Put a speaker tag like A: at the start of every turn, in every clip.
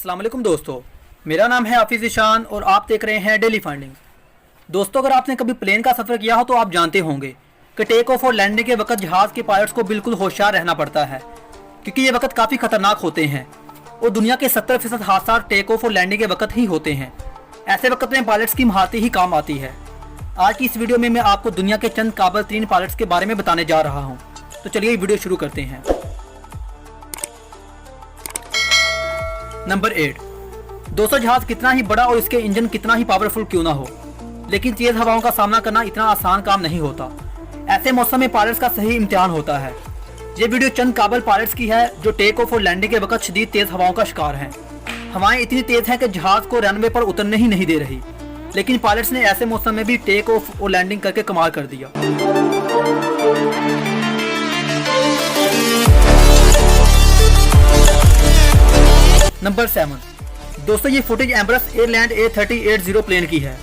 A: अस्सलाम वालेकुम दोस्तों, मेरा नाम है हाफिज़ ईशान और आप देख रहे हैं डेली फाइंडिंग। दोस्तों, अगर आपने कभी प्लेन का सफ़र किया हो तो आप जानते होंगे कि टेक ऑफ और लैंडिंग के वक्त जहाज़ के पायलट्स को बिल्कुल होशियार रहना पड़ता है, क्योंकि ये वक्त काफ़ी ख़तरनाक होते हैं और दुनिया के 70% हादसा टेक ऑफ और लैंडिंग के वक्त ही होते हैं। ऐसे वक्त में पायलट्स की महारत ही काम आती है। आज की इस वीडियो में मैं आपको दुनिया के चंद काबिल तरीन पायलट्स के बारे में बताने जा रहा हूँ। तो चलिए वीडियो शुरू करते हैं। नंबर 8। दोस्तों, जहाज कितना ही बड़ा और इसके इंजन कितना ही पावरफुल क्यों ना हो, लेकिन तेज हवाओं का सामना करना इतना आसान काम नहीं होता। ऐसे मौसम में पायलट्स का सही इम्तिहान होता है। ये वीडियो चंद काबिल पायलट्स की है जो टेक ऑफ और लैंडिंग के वक्त शदीद तेज हवाओं का शिकार हैं। हवाएं इतनी तेज हैं कि जहाज को रनवे पर उतरने ही नहीं दे रही, लेकिन पायलट्स ने ऐसे मौसम में भी टेक ऑफ और लैंडिंग करके कमाल कर दिया। नंबर 7। दोस्तों, ये फुटेज एम्ब्रस एयरलैंड A3080 प्लेन की है।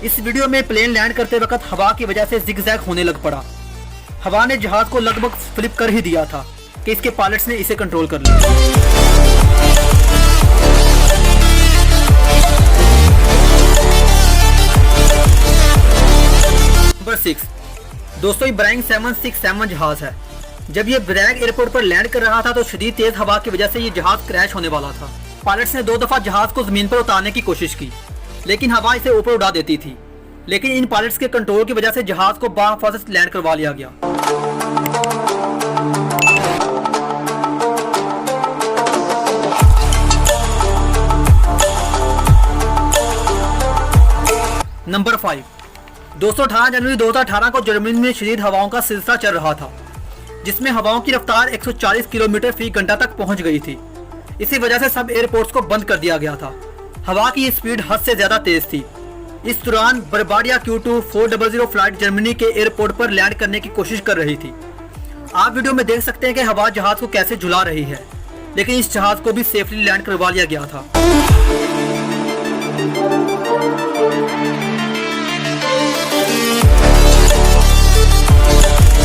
A: इस वीडियो में प्लेन लैंड करते वक्त हवा की वजह से जिगजैग होने लग पड़ा। हवा ने जहाज को लगभग फ्लिप कर ही दिया था कि इसके पायलट्स ने इसे कंट्रोल कर लिया। नंबर 6। दोस्तों, ये ब्राइंग 767 जहाज है। जब ये ब्रैग एयरपोर्ट पर लैंड कर रहा था तो शदीद तेज हवा की वजह से ये जहाज क्रैश होने वाला था। पायलट्स ने 2 दफा जहाज को जमीन पर उतारने की कोशिश की, लेकिन हवा इसे ऊपर उड़ा देती थी। लेकिन इन पायलट्स के कंट्रोल की वजह से जहाज को बाहिफाजत लैंड करवा लिया गया। नंबर 5। दोस्तों, 18 जनवरी 2018 को जर्मनी में शदीद हवाओं का सिलसिला चल रहा था, जिसमें हवाओं की रफ्तार 140 किलोमीटर फी घंटा तक पहुंच गई थी। इसी वजह से सब एयरपोर्ट्स को बंद कर दिया गया था। हवा की ये स्पीड हद से ज्यादा तेज थी। इस दौरान बर्बाडिया Q2 400 फ्लाइट जर्मनी के एयरपोर्ट पर लैंड करने की कोशिश कर रही थी। आप वीडियो में देख सकते हैं कि हवा जहाज को कैसे झुला रही है, लेकिन इस जहाज को भी सेफली लैंड करवा लिया गया था।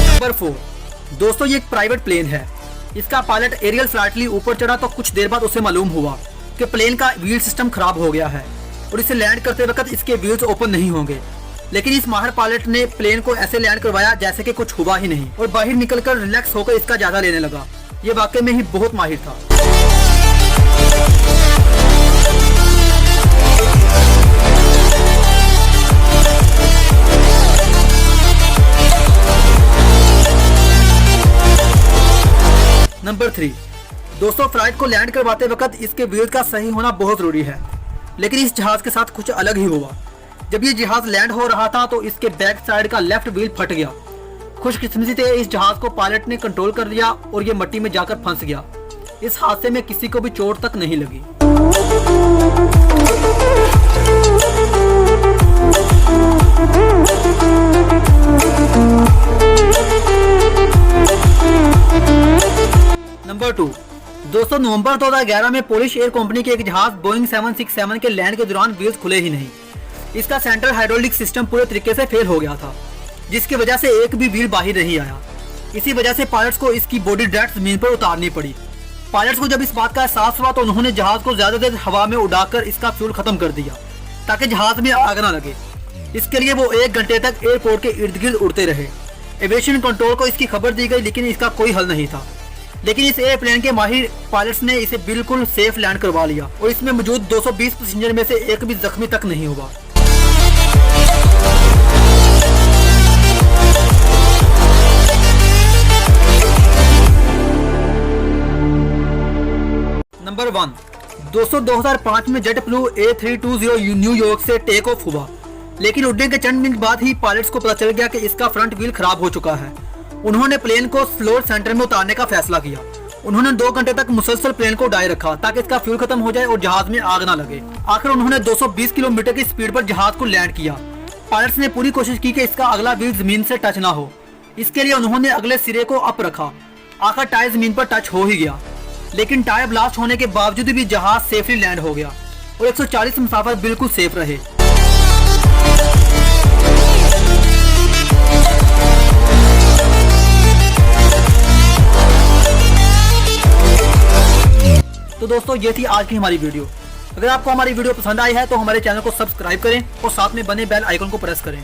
A: नंबर 4। दोस्तों, ये एक प्राइवेट प्लेन है। इसका पायलट एरियल फ्लाइटली ऊपर चढ़ा तो कुछ देर बाद उसे मालूम हुआ कि प्लेन का व्हील सिस्टम खराब हो गया है और इसे लैंड करते वक्त इसके व्हील्स ओपन नहीं होंगे। लेकिन इस माहिर पायलट ने प्लेन को ऐसे लैंड करवाया जैसे कि कुछ हुआ ही नहीं और बाहर निकलकर रिलैक्स होकर इसका जायजा लेने लगा। ये वाकई में ही बहुत माहिर था। नंबर 3। दोस्तों, फ्लाइट को लैंड करवाते वक्त इसके व्हील का सही होना बहुत जरूरी है, लेकिन इस जहाज के साथ कुछ अलग ही हुआ। जब ये जहाज लैंड हो रहा था तो इसके बैक साइड का लेफ्ट व्हील फट गया। खुशकिस्मती से इस जहाज को पायलट ने कंट्रोल कर लिया और ये मिट्टी में जाकर फंस गया। इस हादसे में किसी को भी चोट तक नहीं लगी। नंबर 2। दोस्तों, नवंबर 2011 में पोलिश एयर कंपनी के एक जहाज बोइंग 767 के लैंड के दौरान व्हील्स खुले ही नहीं। इसका सेंट्रल हाइड्रोलिक सिस्टम पूरे तरीके से फेल हो गया था, जिसकी वजह से एक भी व्हील बाहर नहीं आया। इसी वजह से पायलट्स को इसकी बॉडी डायरेक्ट जमीन पर उतारनी पड़ी। पायलट्स को जब इस बात का एहसास हुआ तो उन्होंने जहाज को ज्यादा देर हवा में उड़ाकर इसका फ्यूल खत्म कर दिया ताकि जहाज में आग न लगे। इसके लिए वो 1 घंटे तक एयरपोर्ट के इर्द गिर्द उड़ते रहे। एविएशन कंट्रोल को इसकी खबर दी गई, लेकिन इसका कोई हल नहीं था। लेकिन इस एयरप्लेन के माहिर पायलट्स ने इसे बिल्कुल सेफ लैंड करवा लिया और इसमें मौजूद 220 पैसेंजर में से एक भी जख्मी तक नहीं हुआ। नंबर 1। दोस्तों, 2005 में जेट ब्लू A320 न्यूयॉर्क से टेक ऑफ हुआ, लेकिन उड़ने के चंद मिनट बाद ही पायलट्स को पता चल गया कि इसका फ्रंट व्हील खराब हो चुका है। उन्होंने प्लेन को स्लोर सेंटर में उतारने का फैसला किया। उन्होंने 2 घंटे तक मुसलसल प्लेन को उड़ाए रखा ताकि इसका फ्यूल खत्म हो जाए और जहाज में आग ना लगे। आखिर उन्होंने 220 किलोमीटर की स्पीड पर जहाज को लैंड किया। पायलट्स ने पूरी कोशिश की कि इसका अगला व्हील जमीन से टच ना हो। इसके लिए उन्होंने अगले सिरे को अप रखा। आखिर टायर जमीन पर टच हो ही गया, लेकिन टायर ब्लास्ट होने के बावजूद भी जहाज सेफली लैंड हो गया और 140 मुसाफिर बिल्कुल सेफ रहे। तो दोस्तों ये थी आज की हमारी वीडियो। अगर आपको हमारी वीडियो पसंद आई है तो हमारे चैनल को सब्सक्राइब करें और साथ में बने बेल आइकन को प्रेस करें।